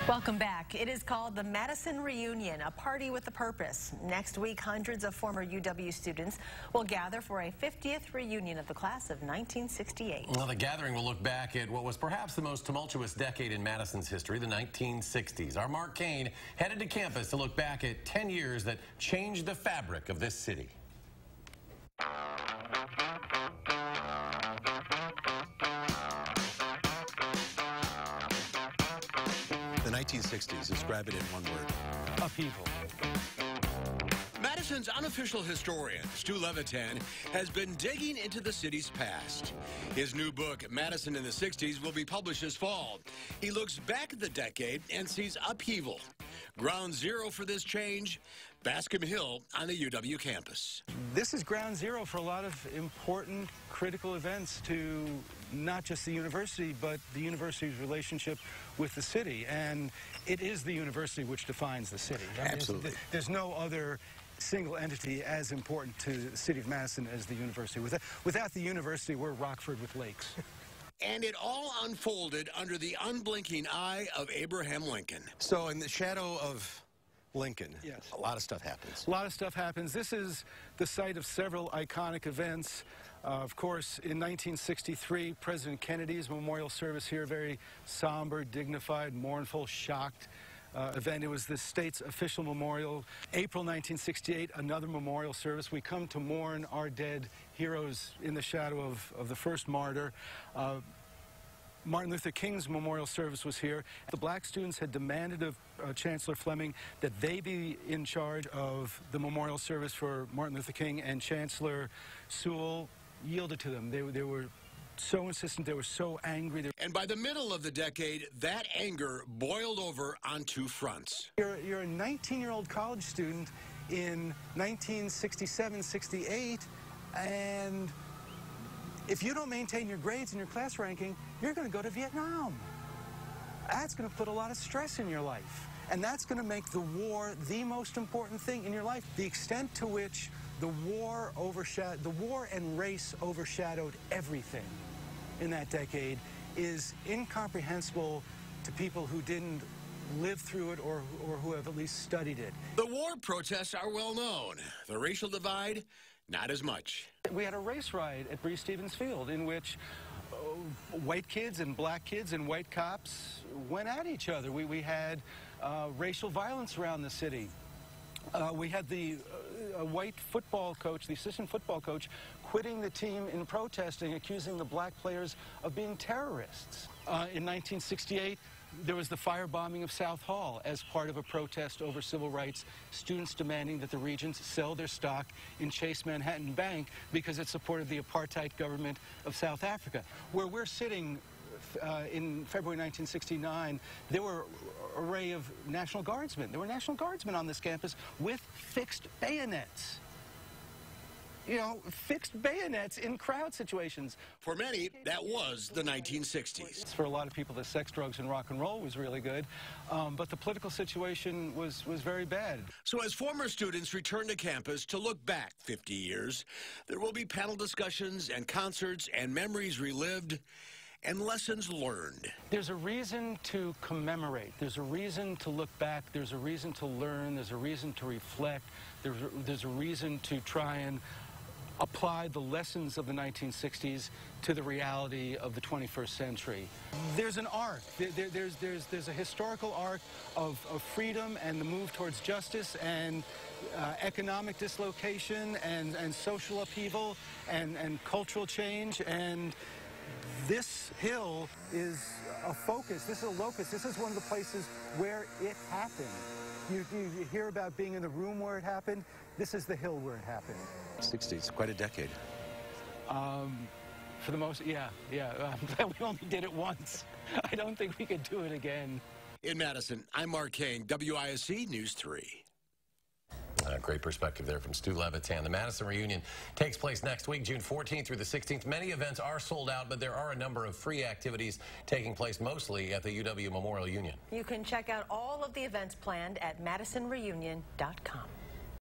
Welcome back. It is called the Madison Reunion, a party with a purpose. Next week, hundreds of former UW students will gather for a 50th reunion of the class of 1968. Well, the gathering will look back at what was perhaps the most tumultuous decade in Madison's history, the 1960s. Our Mark Kane headed to campus to look back at 10 years that changed the fabric of this city. The 1960s, describe it in one word. Upheaval. Madison's unofficial historian, Stu Levitan, has been digging into the city's past. His new book, Madison in the 60s, will be published this fall. He looks back at the decade and sees upheaval. Ground zero for this change, Bascom Hill on the UW campus. This is ground zero for a lot of important, critical events to not just the university, but the university's relationship with the city. And it is the university which defines the city. I mean, Absolutely. There's no other single entity as important to the city of Madison as the university. Without the university, we're Rockford with lakes. And it all unfolded under the unblinking eye of Abraham Lincoln. So in the shadow of Lincoln, yes, a lot of stuff happens. A lot of stuff happens. This is the site of several iconic events. Of course, in 1963, President Kennedy's memorial service here, very somber, dignified, mournful, shocked event. It was the state's official memorial. April 1968, another memorial service. We come to mourn our dead heroes in the shadow of the first martyr. Martin Luther King's memorial service was here. The black students had demanded of Chancellor Fleming that they be in charge of the memorial service for Martin Luther King, and Chancellor Sewell yielded to them. They were so insistent, they were so angry. And by the middle of the decade, that anger boiled over on two fronts. You're a 19-year-old college student in 1967-68, and if you don't maintain your grades and your class ranking, you're going to go to Vietnam. That's going to put a lot of stress in your life. And that's going to make the war the most important thing in your life. The extent to which the war and race overshadowed everything in that decade is incomprehensible to people who didn't live through it or who have at least studied it. The war protests are well known. The racial divide, not as much. We had a race riot at Bree Stevens Field in which white kids and black kids and white cops went at each other. We had racial violence around the city. We had the white football coach, the assistant football coach, quitting the team in protesting, accusing the black players of being terrorists. In 1968, there was the firebombing of South Hall as part of a protest over civil rights, students demanding that the Regents sell their stock in Chase Manhattan Bank because it supported the apartheid government of South Africa. Where we're sitting in February 1969, there were an array of National Guardsmen. There were National Guardsmen on this campus with fixed bayonets. You know, fixed bayonets in crowd situations. For many, that was the 1960s. For a lot of people, the sex, drugs, and rock and roll was really good, but the political situation was very bad. So as former students return to campus to look back 50 years, there will be panel discussions and concerts and memories relived and lessons learned. There's a reason to commemorate. There's a reason to look back. There's a reason to learn. There's a reason to reflect. There's a reason to try and apply the lessons of the 1960s to the reality of the 21st century. There's an arc. There's a historical arc of freedom and the move towards justice and economic dislocation and social upheaval and cultural change, and this hill is a focus. This is a locus. This is one of the places where it happened. You hear about being in the room where it happened. This is the hill where it happened. 60s, quite a decade. For the most, yeah. I'm glad we only did it once. I don't think we could do it again. In Madison, I'm Mark Kane, WISC News 3. Great perspective there from Stu Levitan. The Madison Reunion takes place next week, June 14th through the 16th. Many events are sold out, but there are a number of free activities taking place mostly at the UW Memorial Union. You can check out all of the events planned at madisonreunion.com.